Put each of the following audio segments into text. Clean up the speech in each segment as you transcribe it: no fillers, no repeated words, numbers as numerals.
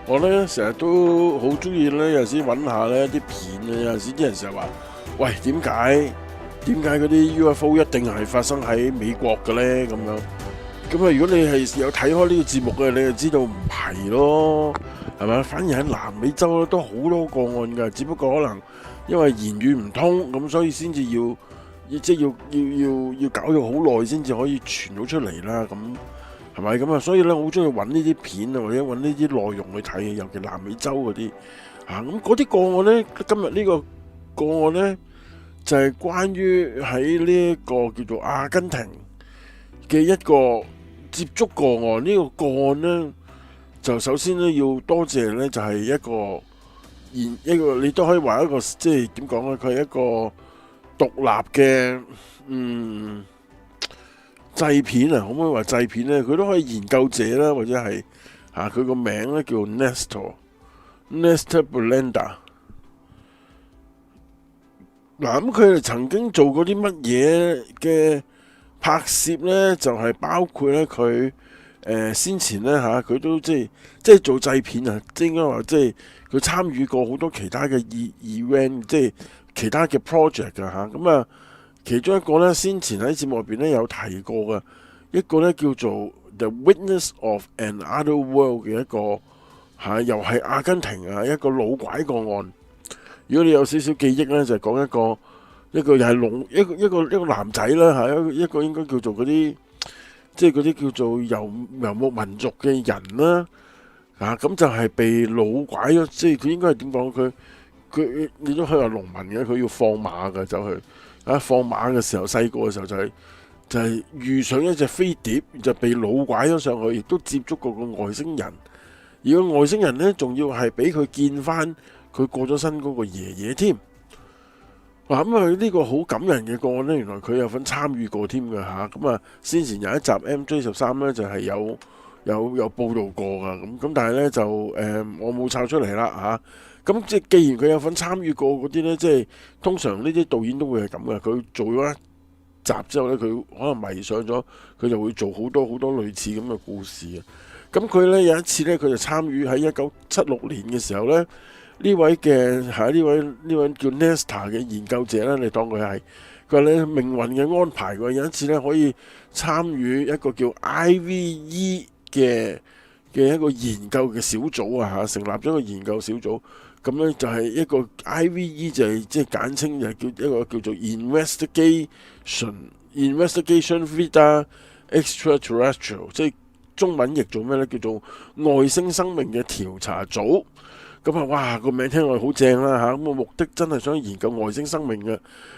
我咧成日都好中意咧，有陣時揾下咧啲片啊，有陣時啲人成日話：喂，點解嗰啲 UFO 一定係發生喺美國嘅咧？咁樣咁啊，如果你係有睇開呢個節目嘅，你就知道唔係咯，係咪？反而喺南美洲咧都好多個案㗎，只不過可能因為言語唔通，咁所以先至即係要搞咗好耐先至可以傳到出嚟啦。咁係咪咁啊？所以咧，我好中意揾呢啲片啊，或者揾呢啲內容去睇，尤其南美洲嗰啲咁嗰啲個案呢，今日呢個個案呢，就係關於喺呢一個叫做阿根廷嘅一個接觸個案。呢個個案呢，就首先呢要多謝呢，就係一個你都可以話一個即係點講呢？佢係一個獨立嘅製片啊，可唔可以話製片呢？佢都可以研究者啦，或者係佢個名咧叫 Nestor Belanda。嗱，咁佢哋曾經做過啲乜嘢嘅拍攝呢？就係包括咧佢先前咧佢都即係做製片啊，即係應該話即係佢參與過好多其他嘅event，即係其他嘅 project 㗎嚇。咁啊，其中一個咧先前喺節目入邊咧有提過嘅一個咧叫做 The Witness of Another World 嘅一個又係阿根廷一個老拐個案。如果你有少少記憶咧，就係講一個又係一個男仔啦一個應該叫做嗰啲即係嗰啲叫做遊牧民族嘅人啦咁就係被老拐咗，即係佢應該係點講？佢你都可以話農民嘅，佢要放馬嘅走去放馬嘅時候，細個嘅時候就係遇上一隻飛碟，就被老拐咗上去，亦都接觸過個外星人。而個外星人呢，仲要係俾佢見翻佢過咗身嗰個爺爺添。咁啊呢個好感人嘅個案呢，原來佢有份參與過添㗎咁啊，先前有一集 MJ13呢，就係有報導過㗎。咁但係呢，就我冇抄出嚟啦咁即係既然佢有份參與過嗰啲呢，即係通常呢啲導演都會係咁嘅。佢做咗一集之後呢，佢可能迷上咗，佢就會做好多好多類似咁嘅故事嘅。咁佢呢有一次呢，佢就參與喺1976年嘅時候呢，呢位叫 Nesta 嘅研究者呢，你當佢係佢話呢命運嘅安排喎。有一次呢，可以參與一個叫 IVE 嘅一個研究嘅小組成立咗一個研究小組。咁呢就係一個 IVE 就係即係簡稱就係叫一個叫做 Investigation Vita Extraterrestrial， 即係中文譯做咩呢？叫做外星生命嘅調查組。咁哇個名聽落好正啦咁個目的真係想研究外星生命嘅。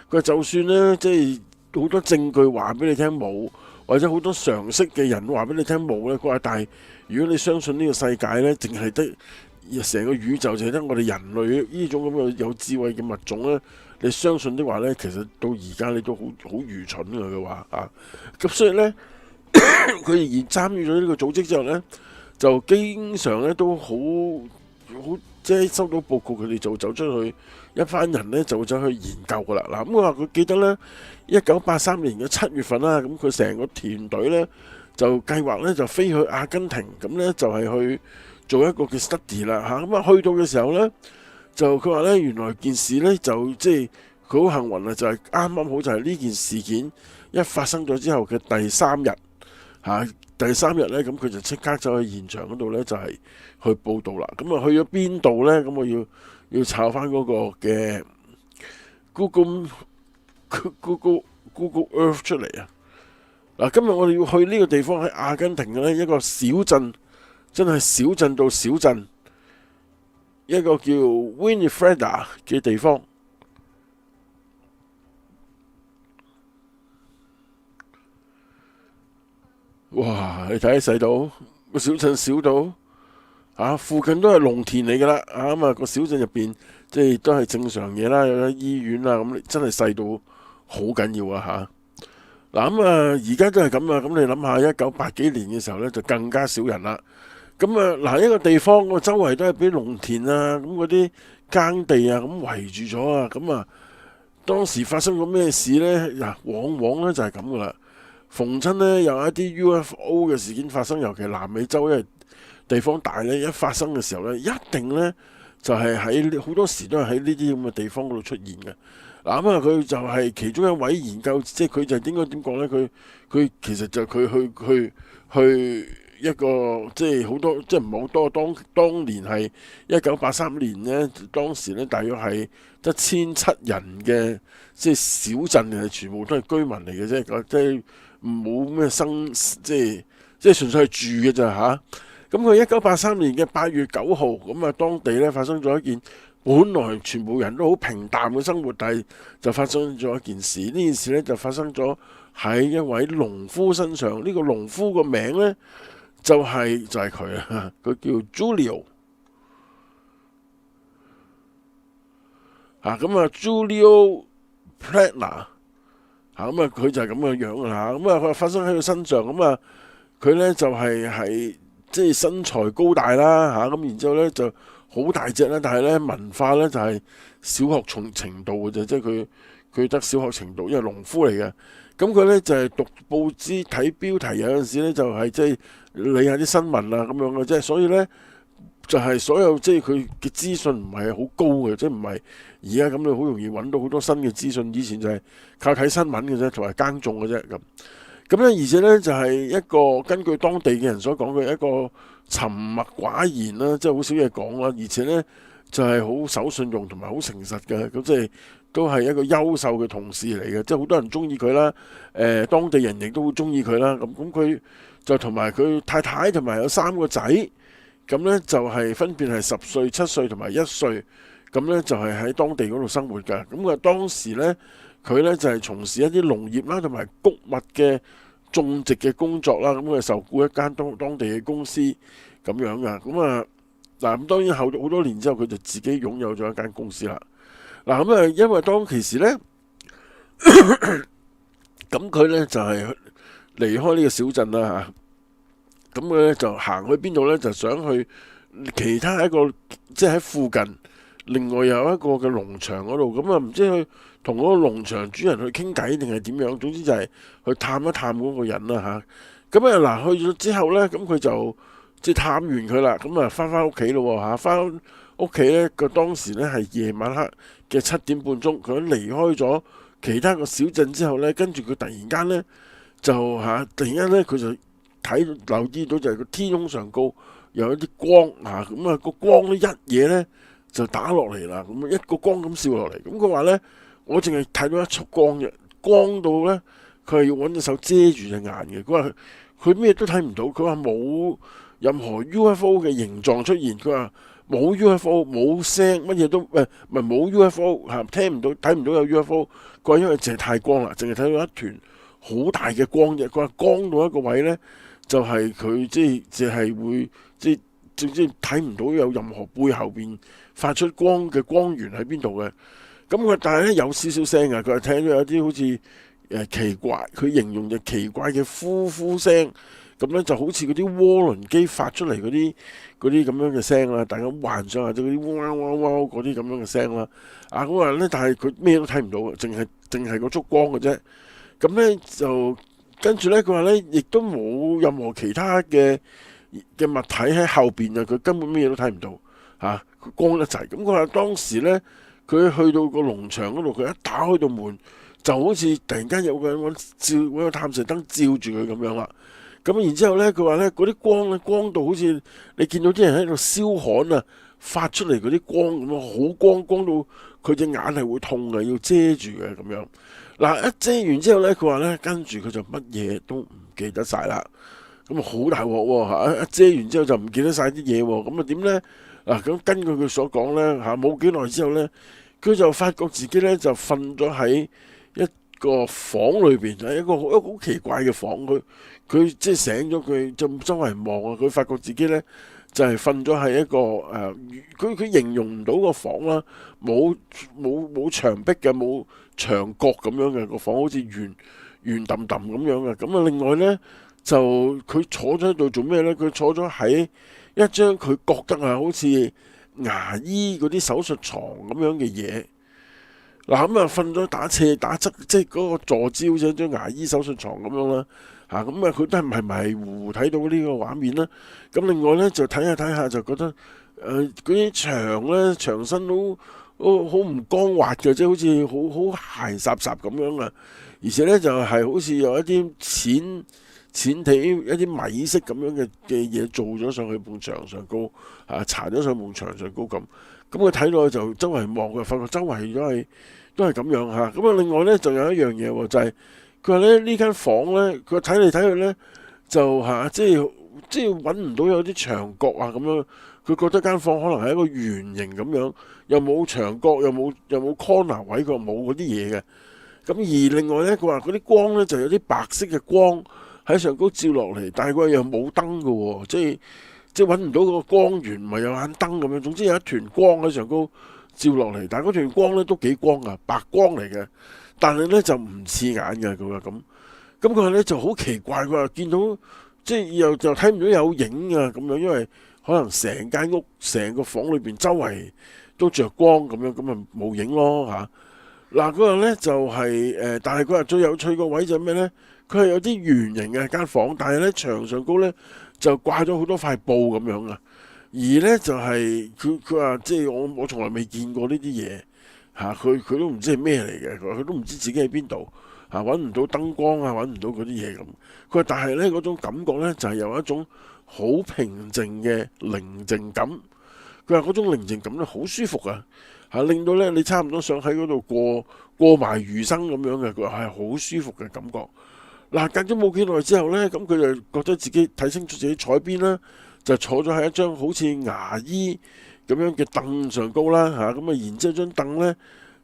佢就算呢，即係好多證據話俾你聽冇，或者好多常識嘅人話俾你聽冇呢。佢話但係如果你相信呢個世界呢，淨係得成個宇宙就係得我哋人類呢種咁嘅有智慧嘅物種呢，你相信的話呢，其實到而家你都好愚蠢㗎。佢話咁所以呢，佢而參與咗呢個組織之後呢，就經常呢都好即係收到報告，佢哋就走出去一班人呢，就走去研究㗎啦。咁我話佢記得呢，1983年嘅7月份啦，咁佢成個團隊呢，就計劃呢，就飛去阿根廷，咁呢，就係去做一個嘅 study 啦咁去到嘅時候呢，就佢話呢，原來件事呢，就即係佢好幸運就係啱啱好就係呢件事件一發生咗之後嘅第3日第3日呢，咁佢就即刻走去現場嗰度呢，就係去報導啦。咁去咗邊度呢？咁我要抄翻嗰個嘅 Google Earth 出嚟今日我哋要去呢個地方喺阿根廷嘅呢一個小鎮，真係小鎮到小鎮，一個叫 Winifreda 嘅地方。哇！你睇細到個小鎮小到附近都係農田嚟㗎啦個小鎮入邊即係都係正常嘢啦，有醫院咁真係細到好緊要嗱而家都係咁咁你諗下1980幾年嘅時候呢，就更加少人啦。咁一個地方個周圍都係俾農田咁嗰啲耕地咁圍住咗咁當時發生咗咩事呢？往往呢就係咁㗎啦。逢親呢有一啲 UFO 嘅事件發生，尤其南美洲，因為地方大呢，一發生嘅時候呢，一定呢就係喺好多時都係喺呢啲咁嘅地方嗰度出現嘅。嗱咁啊，佢就係其中一位研究，即係佢就應該點講呢？佢其實就佢去一個即係好多，即係唔係好多。當年係1983年呢，當時呢大約係得1700人嘅即係小鎮，係全部都係居民嚟嘅啫，即係冇咩即係純粹係住嘅咋嚇。咁佢1983年嘅8月9號，咁啊當地咧發生咗一件本來全部人都好平淡嘅生活，但係就發生咗一件事。呢件事咧就發生咗喺一位農夫身上。呢個農夫個名咧就係佢啦，佢叫 Julio 嚇。咁啊 Julio Plantner 嚇，咁啊佢就係咁嘅樣啦。咁啊佢發生喺佢身上，咁啊佢咧就係即係身材高大啦嚇，咁然之後咧就好大隻啦，但係咧文化咧就係小學程度嘅啫，即係佢得小學程度，因為農夫嚟嘅。咁佢咧就係讀報紙睇標題，有陣時咧就係即係理下啲新聞啊咁樣嘅啫，所以咧就係所有即係佢嘅資訊唔係好高嘅，即係唔係而家咁你好容易揾到好多新嘅資訊。以前就係靠睇新聞嘅啫，同埋耕種嘅啫咁。咁咧，而且咧就係一個根據當地嘅人所講嘅一個沉默寡言啦，即係好少嘢講啦，而且咧就係好守信用同埋好誠實嘅，咁即係都係一個優秀嘅同事嚟嘅，即係好多人中意佢啦。當地人亦都好中意佢啦。咁佢就同埋佢太太同埋有3個仔，咁咧就係分別係10歲、7歲同埋1歲，咁咧就係喺當地嗰度生活㗎。咁啊當時咧，佢咧就係從事一啲農業啦，同埋穀物嘅種植嘅工作啦。咁佢受雇一間當地嘅公司咁樣噶。咁啊嗱，咁當然後好多年之後，佢就自己擁有咗一間公司啦。嗱咁啊，因為當其時咧，咁佢咧就係離開呢個小鎮啦嚇。咁佢咧就行去邊度咧？就想去其他一個即係喺附近，另外有一個嘅農場嗰度。咁啊唔知去同嗰個農場主人去傾偈定係點樣？總之就係去探一探嗰個人啦嚇。咁啊嗱，去咗之後咧，咁佢就即係探完佢啦，咁啊翻屋企咯嚇。翻屋企咧，佢當時咧係夜晚黑嘅7點半鐘，佢離開咗其他個小鎮之後咧，跟住佢突然間咧就突然間咧佢就留意到就係個天空上高有一啲光嚇，咁啊個光咧一嘢咧就打落嚟啦，咁一個光咁照落嚟。咁佢話咧，我淨係睇到一束光嘅，光到咧佢係要揾隻手遮住隻眼嘅。佢話佢咩都睇唔到，佢話冇任何 UFO 嘅形狀出現，佢話冇 UFO 冇聲，乜嘢都唔係冇 UFO 嚇，聽唔到睇唔到有 UFO。佢話因為淨係太光啦，淨係睇到一團好大嘅光啫。佢話光到一個位咧，就係佢即係會即係睇唔到有任何背後邊發出光嘅光源喺邊度嘅。咁佢但係咧有少少聲啊，佢話聽到有啲好似奇怪，佢形容就奇怪嘅呼呼聲。咁咧就好似嗰啲渦輪機發出嚟嗰啲咁樣嘅聲啦，大家幻想下即嗰啲汪汪汪嗰啲咁樣嘅聲啦。咁話咧，但係佢咩都睇唔到，淨係嗰束光嘅啫。咁咧就跟住咧，佢話咧亦都冇任何其他嘅物體喺後邊啊，佢根本咩都睇唔到嚇，佢光得滯。咁佢話當時咧，佢去到個農場嗰度，佢一打開道門，就好似突然間有個人揾個探射燈照住佢咁樣啦。咁然之後咧，佢話咧嗰啲光咧光到好似你見到啲人喺度燒焊啊，發出嚟嗰啲光咁樣，好光到佢隻眼係會痛嘅，要遮住嘅咁樣。嗱，一遮完之後咧，佢話咧跟住佢就乜嘢都唔記得晒啦。咁啊好大鑊喎嚇！一遮完之後就唔記得晒啲嘢喎。咁啊點咧？嗱，咁根據佢所講咧嚇，冇幾耐之後咧，佢就發覺自己咧就瞓咗喺一個房裏邊，係一個好奇怪嘅房。佢即係醒咗，佢就周圍望啊，佢發覺自己咧就係瞓咗喺一個佢形容唔到個房啦，冇牆壁嘅，冇牆角咁樣嘅個房，好似圓圓揼揼咁樣嘅。咁啊，另外咧就佢坐咗喺度做咩咧？佢坐咗喺一張佢覺得好似牙醫嗰啲手術床咁樣嘅嘢。嗱咁啊，瞓咗打側，即係嗰個坐姿好似一張牙醫手術床咁樣啦。咁佢都係迷迷糊糊睇到呢個畫面啦。咁另外咧就睇下睇下就覺得嗰啲牆咧牆身都好唔光滑嘅，即係好似好鞋雜雜咁樣啊！而且咧就係好似有一啲淺地一啲米色咁樣嘅嘢做咗上去埲牆上高，搽咗上埲牆上高咁。咁佢睇落去就周圍望嘅，發覺周圍都係咁樣嚇。咁另外咧就有一樣嘢喎，就係佢話咧呢間房咧，佢睇嚟睇去咧就即係揾唔到有啲牆角啊咁樣。佢覺得間房可能係一個圓形咁樣，又冇牆角，又冇 corner 位，佢冇嗰啲嘢嘅。咁而另外咧，佢話嗰啲光咧就有啲白色嘅光喺上高照落嚟，但係佢又冇燈嘅喎，即係揾唔到個光源，唔係有盞燈咁樣。總之有一團光喺上高照落嚟，但係嗰團光咧都幾光啊，白光嚟嘅，但係咧就唔刺眼嘅。佢話咁佢話咧就好奇怪，佢話見到即係又睇唔到有影啊咁樣，因為可能成間屋成個房裏邊周圍都着光咁樣，咁咪冇影咯嚇。嗱，佢話咧就係但係佢話最有趣個位就係咩咧？佢係有啲圓形嘅間房，但係咧牆上高咧就掛咗好多塊布咁樣啊。而咧就係佢話即係我從來未見過呢啲嘢嚇，佢都唔知係咩嚟嘅，佢都唔知自己喺邊度嚇，揾唔到燈光啊，揾唔到嗰啲嘢咁。佢話但係咧嗰種感覺咧就係有一種好平靜嘅寧靜感。佢話嗰種寧靜感咧好舒服啊！令到咧你差唔多想喺嗰度過埋餘生咁樣嘅，佢話係好舒服嘅感覺。嗱，隔咗冇幾耐之後咧，咁佢就覺得自己睇清楚自己坐邊啦，就坐咗喺一張好似牙醫咁樣嘅凳上高啦咁然之後張凳咧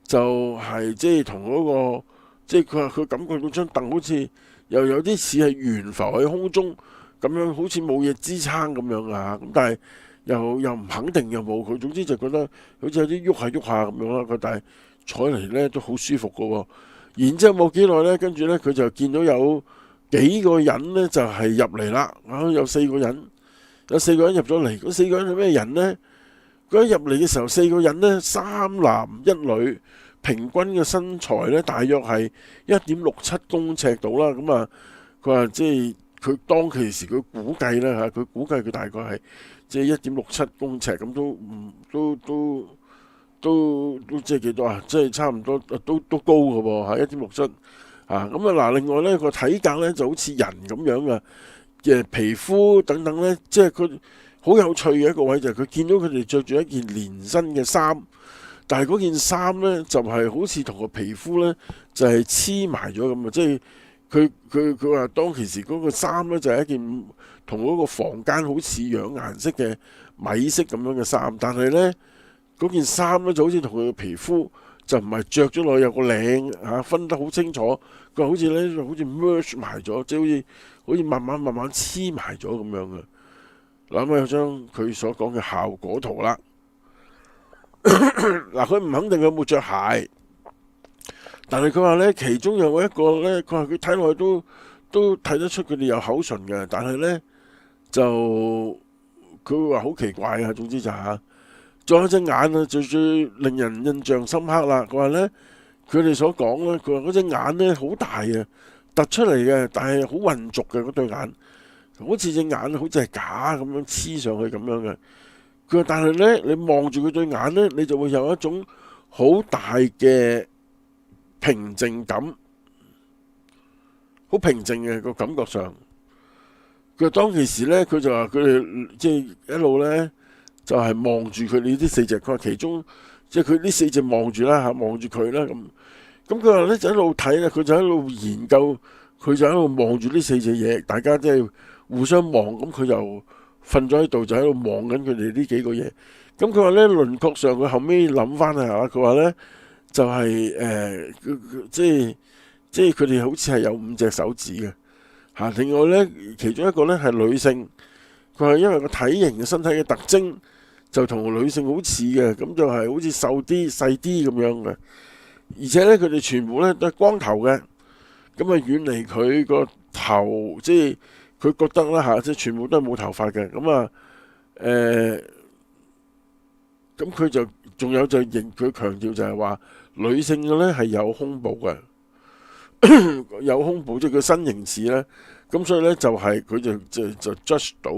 就係即係同嗰個即係佢話佢感覺到張凳好似又有啲似係懸浮喺空中咁樣，好似冇嘢支撐咁樣啊，咁但係又唔肯定又冇，佢總之就覺得好似有啲喐下喐下咁樣啦。佢但係坐嚟咧都好舒服嘅喎。然之後冇幾耐咧，跟住咧佢就見到有幾個人咧就係入嚟啦。有四個人入咗嚟。嗰四個人係咩人咧？佢一入嚟嘅時候，四個人咧三男一女，平均嘅身材咧大約係1.67公尺到啦。咁啊，佢話即係佢當其時佢估計啦佢估計佢大概係即係1.67公尺咁，都即係幾多啊？即係差唔多都高嘅喎1.67嗱，另外咧個體格咧就好似人咁樣嘅皮膚等等咧，即係佢好有趣嘅一個位就係佢見到佢哋着住一件連身嘅衫，但係嗰件衫咧就係好似同個皮膚咧就係黐埋咗咁啊！即係佢話當其時嗰個衫咧就係一件同嗰個房間好似樣顏色嘅米色咁樣嘅衫，但係咧嗰件衫咧就好似同佢嘅皮膚就唔係着咗落去有個領分得好清楚，佢好似咧好似 merge 埋咗，即係好似慢慢黐埋咗咁樣嘅。嗱，咁有張佢所講嘅效果圖啦。嗱，佢唔肯定佢有冇着鞋，但係佢話咧其中有一個咧，佢話佢睇落去都睇得出佢哋有口唇嘅，但係咧就佢話好奇怪啊。總之就仲有隻眼啊，最令人印象深刻啦。佢話咧，佢哋所講咧，佢話嗰隻眼咧好大啊，突出嚟嘅，但係好混濁嘅嗰對眼，好似隻眼好似係假咁樣黐上去咁樣嘅。佢話但係咧，你望住佢對眼咧，你就會有一種好大嘅平靜感，好平靜嘅個感覺上。佢話當其時咧，佢就話佢哋即係一路咧。就係望住佢哋呢四隻，佢話其中即係佢呢四隻望住啦望住佢啦咁佢話咧就一路睇啦，佢就喺度研究，佢就喺度望住呢四隻嘢，大家即係互相望，咁佢就瞓咗喺度，就喺度望緊佢哋呢幾個嘢。咁佢話咧輪廓上，佢後尾諗翻下，佢話咧就係即係佢哋好似係有5隻手指嘅另外咧其中一個咧係女性，佢話因為個體型嘅身體嘅特徵。就同女性好似嘅，咁就係好似瘦啲、細啲咁樣嘅，而且咧佢哋全部咧都係光頭嘅，咁遠離佢個頭，即係佢覺得啦即係全部都係冇頭髮嘅，咁佢就仲有就佢強調就係話女性嘅咧係有胸部嘅，有胸部即係佢身形似咧，咁所以咧就係佢就 judge 到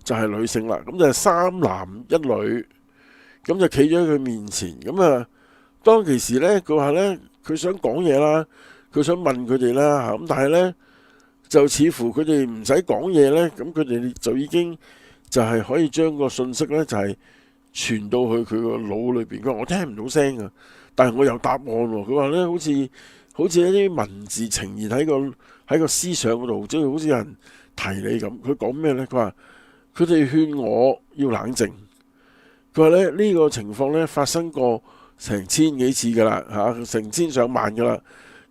就係女性啦。咁就係三男一女，咁就企咗喺佢面前。咁啊，當其時咧，佢話咧佢想講嘢啦，佢想問佢哋啦嚇。咁但係咧就似乎佢哋唔使講嘢咧，咁佢哋就已經就係可以將個信息咧就係傳到去佢個腦裏邊。佢話我聽唔到聲啊，但係我有答案喎。佢話咧好似一啲文字呈現喺個思想嗰度，即係好似有人提你咁。佢講咩咧？佢話佢哋勸我要冷靜。佢話咧呢個情況咧發生過成千幾次㗎啦嚇，成千上萬㗎啦。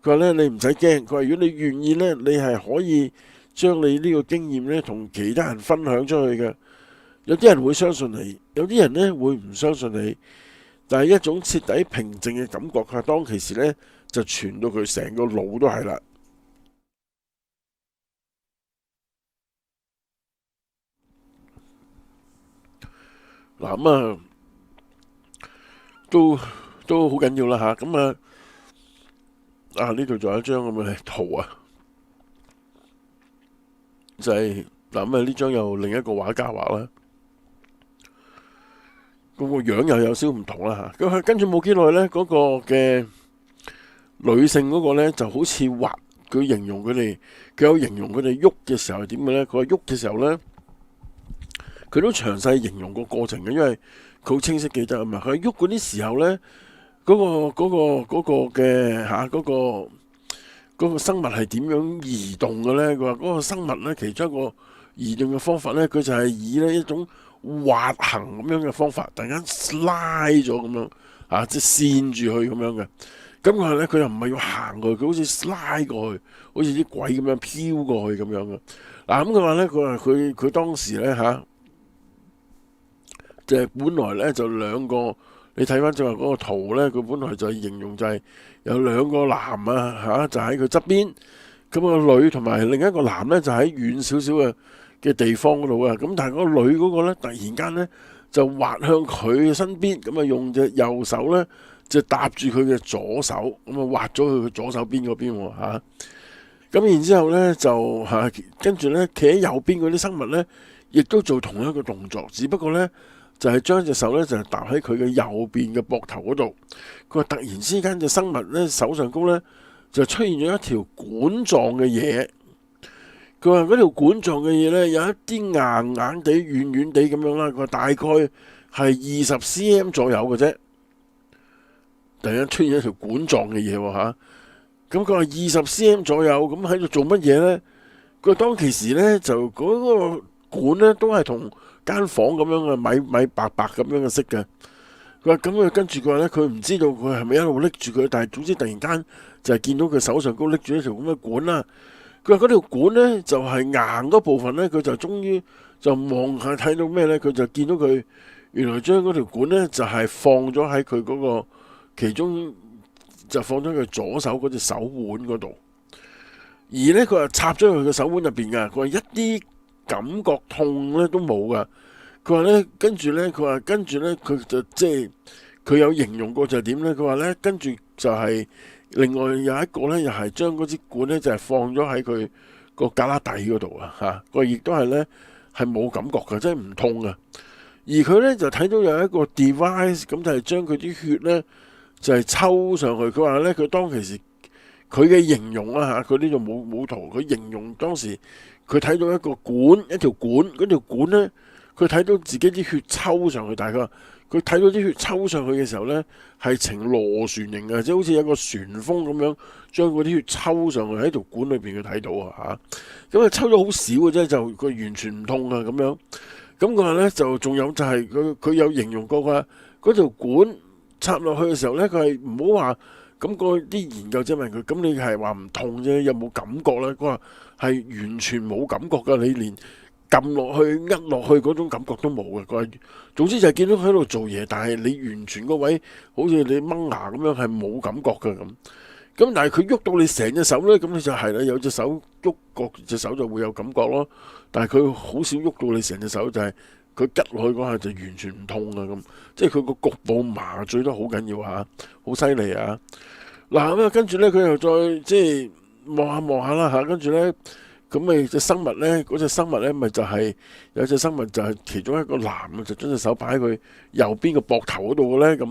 佢話咧你唔使驚。佢話如果你願意咧，你係可以將你呢個經驗咧同其他人分享出去嘅。有啲人會相信你，有啲人咧會唔相信你，但係一種徹底平靜嘅感覺，佢話當其時咧就傳到佢成個腦都係啦。嗱咁啊，都好緊要啦嚇。咁呢度仲有一張咁嘅圖啊，就係嗱咁啊呢張又另一個畫家畫啦，嗰個樣又有少唔同啦嚇。咁跟住冇幾耐咧，嗰個嘅女性嗰個咧就好似畫，佢形容佢哋，佢有形容佢哋喐嘅時候係點嘅咧？佢話喐嘅時候咧，佢都詳細形容個過程嘅，因為佢好清晰記得啊嘛。佢喐嗰啲時候咧，嗰個嘅嚇嗰個生物係點樣移動嘅咧？佢話嗰個生物咧，其中一個移動嘅方法咧，佢就係以呢一種滑行咁樣嘅方法，突然間拉咗咁樣啊，即係線住佢咁樣嘅。咁佢話咧，佢又唔係要行過去，佢好似拉過去，好似啲鬼咁樣飄過去咁樣嘅。嗱咁佢話咧，佢話佢當時咧嚇，就係本來咧就兩個。你睇翻正話嗰個圖咧，佢本來就係形容就係有兩個男啊嚇，就喺佢側邊，咁個女同埋另一個男咧就喺遠少少嘅地方嗰度啊。咁但係嗰個女嗰個咧，突然間咧就滑向佢身邊，咁啊用隻右手咧就搭住佢嘅左手，咁啊滑咗去佢左手邊嗰邊喎嚇。咁然之後咧就嚇，跟住咧企喺右邊嗰啲生物咧，亦都做同一個動作，只不過咧。就係將隻手咧就係搭喺佢嘅右邊嘅膊頭嗰度。佢話突然之間隻生物咧手上高咧就出現咗一條管狀嘅嘢。佢話嗰條管狀嘅嘢咧有一啲硬硬地、軟軟地咁樣啦。佢話大概係20cm 左右嘅啫。突然間出現一條管狀嘅嘢喎嚇。咁佢話20cm 左右，咁喺度做乜嘢咧？佢當其時咧就嗰個管咧都係同間房咁樣嘅米白白咁樣嘅色嘅。佢話咁佢跟住佢話咧，佢唔知道佢係咪一路拎住佢，但係總之突然間就係見到佢手上高拎住一條咁嘅管啦。佢話嗰條管咧就係硬嗰部分咧，佢就終於就望下睇到咩咧？佢就見到佢原來將嗰條管咧就係放咗喺佢嗰個其中，就放咗佢左手嗰隻手腕嗰度。而咧佢話插咗佢嘅手腕入邊㗎。佢話一啲感覺痛咧都冇噶。佢話咧，跟住咧，佢就即係佢有形容過就係點咧？佢話咧，跟住就係另外有一個咧，又係將嗰支管咧就係放咗喺佢個胳肋底嗰度啊嚇。佢亦都係咧係冇感覺嘅，即係唔痛嘅。而佢咧就睇到有一個 device 咁就係將佢啲血咧就係抽上去。佢話咧，佢當其時佢嘅形容啊嚇，佢呢度冇圖，佢形容當時。佢睇到一個管，一條管，嗰條管咧，佢睇到自己啲血抽上去，但係佢睇到啲血抽上去嘅時候咧，係呈螺旋形嘅，即係好似有個旋風咁樣將嗰啲血抽上去喺條管裏邊，佢睇到啊嚇。咁啊抽咗好少嘅啫，就佢完全唔痛啊咁樣。咁佢話咧就仲有就係佢有形容過㗎，嗰條管插落去嘅時候咧，佢係唔好話。咁嗰啲研究者問佢：咁你係話唔痛啫，有冇感覺咧？佢話係完全冇感覺㗎，你連撳落去、落去嗰種感覺都冇嘅。佢話總之就係見到佢喺度做嘢，但係你完全個位好似你掹牙咁樣係冇感覺㗎咁。咁但係佢喐到你成隻手咧，咁你就係啦，有隻手喐過隻手就會有感覺咯。但係佢好少喐到你成隻手，就係佢拮落去嗰下就完全唔痛啊咁。即係佢個局部麻醉都好緊要嚇，好犀利啊！嗱咁啊，跟住咧佢又再即係望下啦嚇，跟住咧咁咪隻生物咧，嗰隻生物咧咪就係、有隻生物就係其中一個男嘅，就將隻手擺喺佢右邊個膊頭嗰度嘅咧。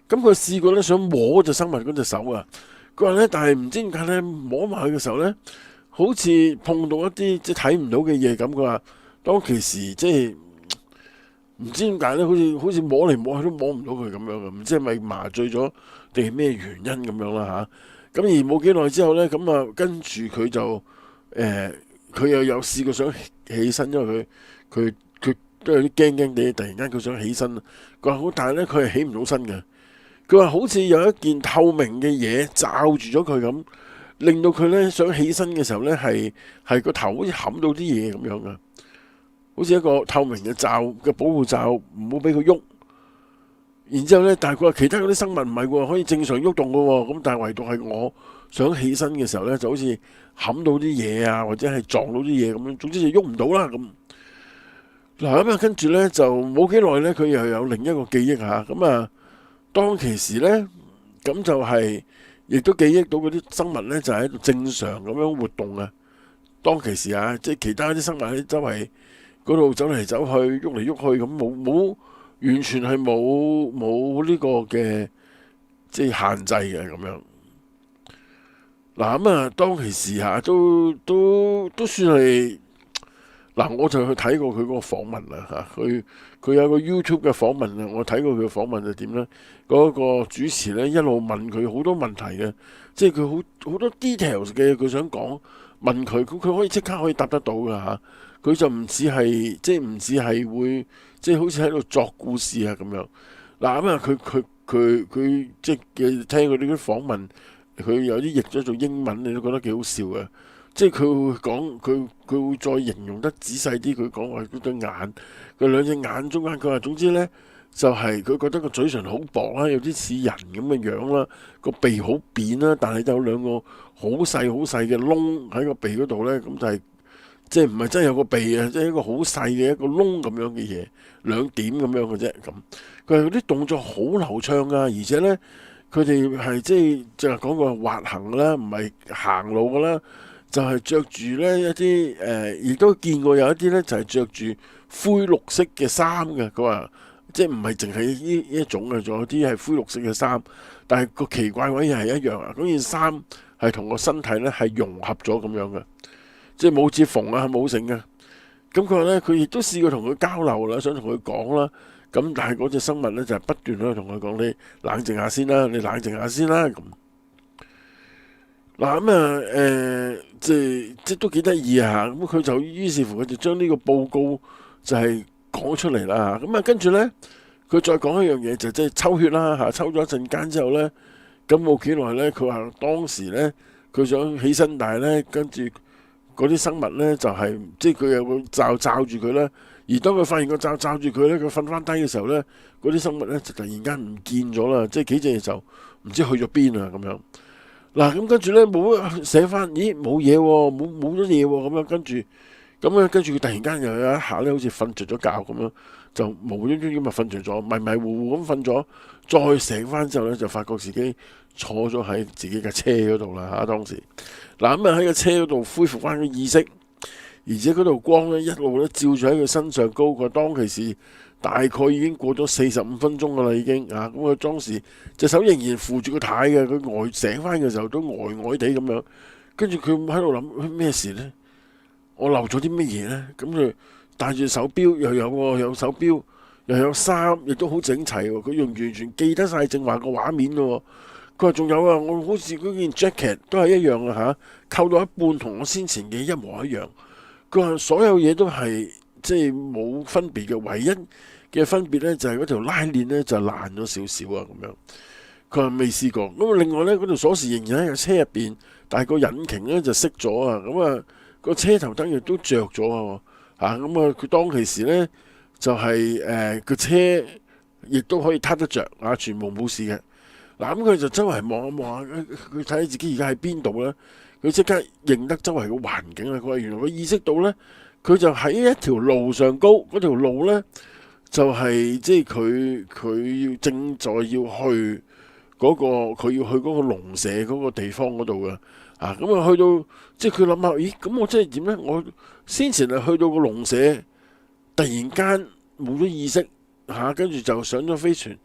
咁佢試過咧想摸隻生物嗰隻手啊，佢話咧，但係唔知點解咧摸埋佢嘅時候咧，好似碰到一啲即係睇唔到嘅嘢咁。佢話當其時即係唔知點解咧，好似摸嚟摸去都摸唔到佢咁樣嘅，唔知係咪麻醉咗定係咩原因咁樣啦嚇。咁而冇幾耐之後咧，咁啊跟住佢就佢又有試過想起身，因為佢都有啲驚驚地，突然間佢想起身。佢話好，但係咧佢係起唔到身嘅。佢話好似有一件透明嘅嘢罩住咗佢咁，令到佢咧想起身嘅時候咧係個頭好似冚到啲嘢咁樣嘅，好似一個透明嘅罩嘅保護罩，唔好俾佢喐。然之後咧，但係佢話其他嗰啲生物唔係喎，可以正常喐動嘅喎。咁但係唯獨係我想起身嘅時候咧，就好似冚到啲嘢啊，或者係撞到啲嘢咁樣，總之就喐唔到啦咁。嗱咁啊，跟住咧就冇幾耐咧，佢又有另一個記憶嚇。咁啊，當其時咧，咁就係亦都記憶到嗰啲生物咧，就係喺度正常咁樣活動啊。當其時啊，即係其他啲生物喺周圍嗰度走嚟走去，喐嚟喐去咁，完全係冇呢個嘅即係限制嘅咁樣。嗱咁啊，當其時嚇都算係嗱，我就去睇過佢嗰個訪問啦嚇。佢有個 YouTube 嘅訪問啊，我睇過佢嘅訪問就點咧？嗰個主持咧一路問佢好多問題嘅，即係佢好多 details 嘅佢想講，問佢可以即刻可以答得到㗎嚇。佢就唔似係即係唔似係會即係好似喺度作故事啊咁樣。嗱咁啊，佢即係聽佢啲訪問，佢有啲譯咗做英文，你都覺得幾好笑嘅。即係佢會講佢會再形容得仔細啲，佢講話佢對眼，佢兩隻眼中間，佢話總之咧就係佢覺得個嘴唇好薄啦，有啲似人咁嘅樣啦，個鼻好扁啦，但係有兩個好細嘅窿喺個鼻嗰度咧，咁就係即係唔係真係有個鼻啊，即係一個好細嘅一個窿咁樣嘅嘢，兩點咁樣嘅啫咁。佢係啲動作好流暢啊，而且咧佢哋係即係就係講個滑行啦，唔係行路噶啦。就係着住咧一啲亦都見過有一啲咧就係着住灰綠色嘅衫嘅。佢話即係唔係淨係呢一種嘅，仲有啲係灰綠色嘅衫，但係個奇怪位又係一樣啊！嗰件衫係同個身體咧係融合咗咁樣嘅，即係冇接縫啊，冇剩嘅。咁佢話咧，佢亦都試過同佢交流啦，想同佢講啦。咁但係嗰隻生物咧就係不斷喺度同佢講：你冷靜下先啦，你冷靜下先啦咁。嗱咁啊，即都幾得意啊！咁佢就於是乎佢就將呢個報告就係講出嚟啦。咁啊，跟住咧，佢再講一樣嘢就即係抽血啦嚇，抽咗一陣間之後咧，咁冇幾耐咧，佢話當時咧佢想起身，但係咧跟住嗰啲生物咧就係即係佢有個罩住佢啦。而當佢發現個罩住佢咧，佢瞓翻低嘅時候咧，嗰啲生物咧就突然間唔見咗啦，即係幾隻嘢就唔知去咗邊啊咁樣。嗱咁跟住咧冇醒翻，咦冇嘢喎，冇咗嘢喎咁樣，跟住佢突然間又有一下咧，好似瞓着咗覺咁樣，就無端端咁啊瞓着咗，迷迷糊糊咁瞓咗，再醒翻之後咧就發覺自己坐咗喺自己嘅車嗰度啦嚇。當時嗱咁啊喺個車嗰度恢復翻個意識，而且嗰度光咧一路咧照住喺佢身上高，佢當其時大概已經過咗45分鐘噶啦已經啊。咁佢當時隻手仍然扶住個軚嘅，佢醒翻嘅時候都呆地咁樣，跟住佢喺度諗咩事呢？我漏咗啲乜嘢呢？咁佢戴住手錶又有喎，有手錶又有衫，亦都好整齊喎。佢用完全記得晒正話個畫面咯。佢話仲有啊，我好似嗰件 jacket 都係一樣啊嚇，扣到一半同我先前嘅一模一樣。佢話所有嘢都係即係冇分別嘅，唯一嘅分別咧就係嗰條拉鏈咧就爛咗少少啊咁樣。佢話未試過。咁另外咧嗰條鎖匙仍然喺個車入邊，但係個引擎咧就熄咗啊。咁啊個車頭燈亦都着咗啊。咁啊佢當其時咧就係個車亦都可以撻得着啊，全部冇事嘅。嗱咁佢就周圍望一望下，佢睇下自己而家喺邊度咧。佢即刻認得周圍嘅環境啦。佢話原來佢意識到咧，佢就喺一條路上高，嗰條路咧就係即係佢正在要去嗰個佢要去嗰個農舍嗰個地方嗰度嘅咁啊去到即係佢諗下，咦咁我真係點呢？我先前係去到個農舍，突然間冇咗意識跟住就上咗飛船。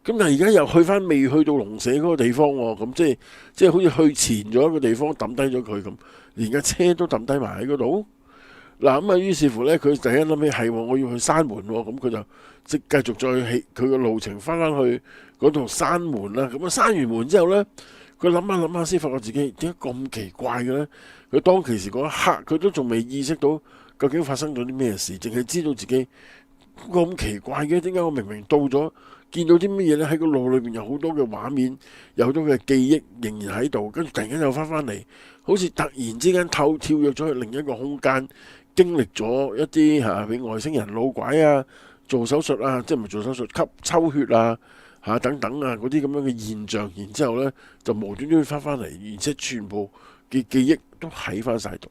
咁但係而家又去翻未去到農舍嗰個地方喎，咁即係好似去前咗一個地方抌低咗佢咁，連架車都抌低埋喺嗰度。嗱咁於是乎呢，佢第一諗起係我要去山門喎，咁佢就即繼續再起佢個路程翻去嗰度山門啦。咁閂完門之後呢，佢諗下先發覺自己點解咁奇怪嘅呢？佢當其時嗰一刻，佢都仲未意識到究竟發生咗啲咩事，淨係知道自己咁奇怪嘅，點解我明明到咗？見到啲乜嘢咧？喺個腦裏邊有好多嘅畫面，有好多嘅記憶仍然喺度，跟住突然間又翻嚟，好似突然之間跳躍咗去另一個空間，經歷咗一啲俾外星人老拐做手術即係唔係做手術吸抽血等等嗰啲咁樣嘅現象，然之後咧就無端端翻嚟，而且全部嘅記憶都喺翻晒度。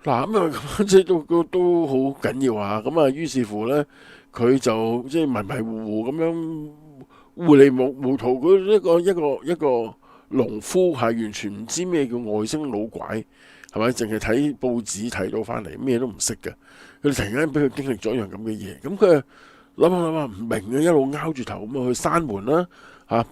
嗱咁即係都好緊要咁於是乎咧。佢就即係迷迷糊糊咁樣糊裡糊塗，佢一個農夫完全唔知咩叫外星老拐，係咪？淨係睇報紙睇到翻嚟，咩都唔識嘅。佢突然間俾佢經歷咗一樣咁嘅嘢，咁佢諗下唔明嘅，一路拗住頭咁去閂門啦，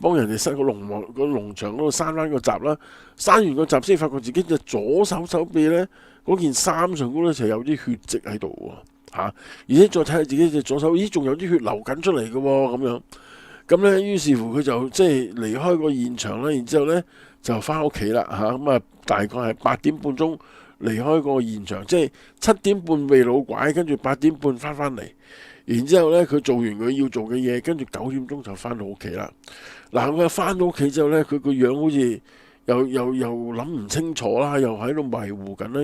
幫人哋塞個農場嗰度閂翻個閘啦，閂完個閘先發覺自己隻左手臂咧嗰件衫上高咧就有啲血跡喺度喎。而且再睇下自己隻左手，咦，仲有啲血流緊出嚟嘅喎，咁呢，於是乎佢就即係離開個現場啦，然之後呢，就翻屋企啦，大概係8點半鐘離開個現場，即係7點半被老拐，跟住8點半翻嚟，然之後呢，佢做完佢要做嘅嘢，跟住9點鐘就翻到屋企啦。嗱，佢翻到屋企之後呢，佢個樣好似又諗唔清楚啦，又喺度迷糊緊啦，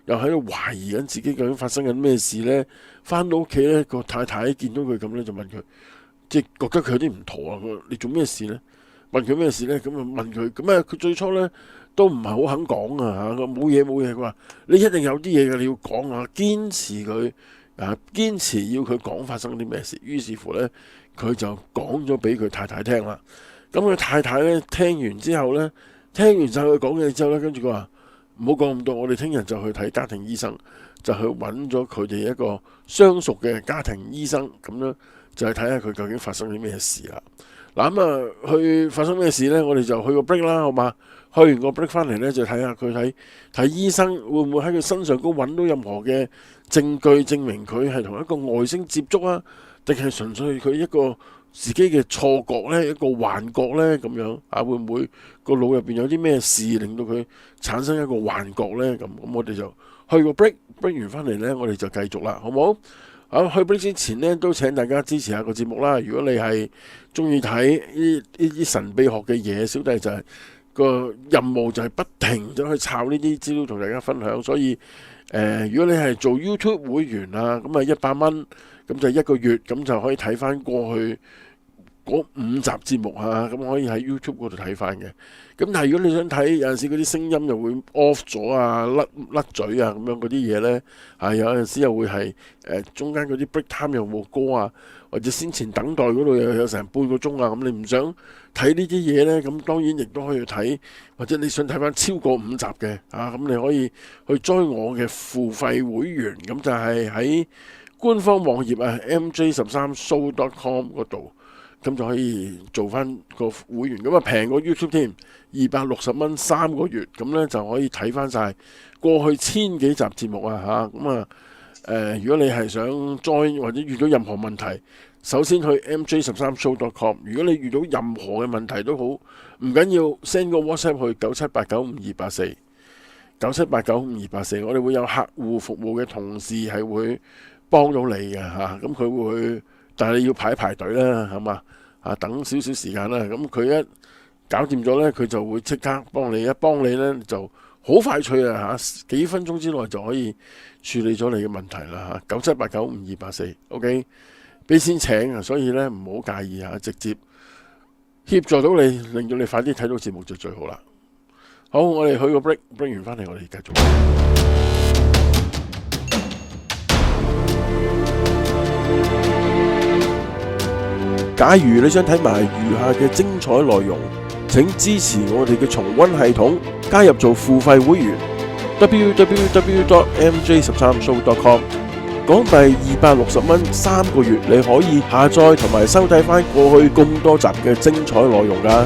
又喺度懷疑緊自己究竟發生緊咩事呢？翻到屋企呢，個太太見到佢咁呢，就問佢，即係覺得佢有啲唔妥啊！佢話你做咩事呢？問佢咩事呢？咁啊問佢，咁佢最初呢都唔係好肯講冇嘢。佢話你一定有啲嘢嘅，你要講堅持佢堅持要佢講發生啲咩事。於是乎呢，佢就講咗俾佢太太聽啦。咁佢太太呢，聽完之後呢，聽完晒佢講嘅之後呢，跟住佢話唔好講咁多，我哋聽日就去睇家庭醫生，就去揾咗佢哋一個相熟嘅家庭醫生，咁樣就係睇下佢究竟發生啲咩事啦。嗱去發生咩事呢？我哋就去個 break 啦，好嘛？去完個 break 翻嚟呢，就睇下佢睇醫生會唔會喺佢身上高揾到任何嘅證據證明佢係同一個外星接觸定係純粹佢一個自己嘅錯覺呢，一個幻覺呢？咁樣會唔會個腦入邊有啲咩事令到佢產生一個幻覺呢？咁我哋就去個 break 完翻嚟呢，我哋就繼續啦，好唔好？去 break 之前呢，都請大家支持下個節目啦。如果你係中意睇呢啲神秘學嘅嘢，小弟就係個任務就係不停咁去抄呢啲資料同大家分享。所以如果你係做 YouTube 會員咁100蚊，咁就1個月，咁就可以睇翻過去嗰5集節目咁可以喺 YouTube 嗰度睇翻嘅。咁但係如果你想睇，有陣時嗰啲聲音又會 off 咗甩嘴咁樣嗰啲嘢呢，有陣時又會係中間嗰啲 break time 又冇歌或者先前等待嗰度又有成半個鐘咁你唔想睇呢啲嘢呢，咁當然亦都可以睇，或者你想睇翻超過5集嘅咁你可以去 join 我嘅付費會員，咁就係喺官方網頁mj13show.com 嗰度。咁就可以做翻個會員，咁平過 YouTube 添，260蚊3個月，咁呢就可以睇翻晒過去1000幾集節目如果你係想 join 或者遇到任何問題，首先去 mj13show.com。如果你遇到任何嘅問題都好，唔緊要 ，send 個 WhatsApp 去97895284，97895284，我哋會有客戶服務嘅同事係會幫到你嘅咁佢會。但係你要排隊啦，係嘛？等少少時間啦。咁佢一搞掂咗呢，佢就會即刻幫你。一幫你呢，就好快脆幾分鐘之內就可以處理咗你嘅問題啦97895284，OK， 俾錢請所以呢唔好介意直接協助到你，令到你快啲睇到節目就最好啦。好，我哋去個 break 完翻嚟，我哋繼續。假如你想睇埋餘下嘅精彩內容，請支持我哋嘅重溫系統，加入做付費會員 www.mj13show.com， 港幣260蚊3個月，你可以下載同埋收睇返過去咁多集嘅精彩內容㗎。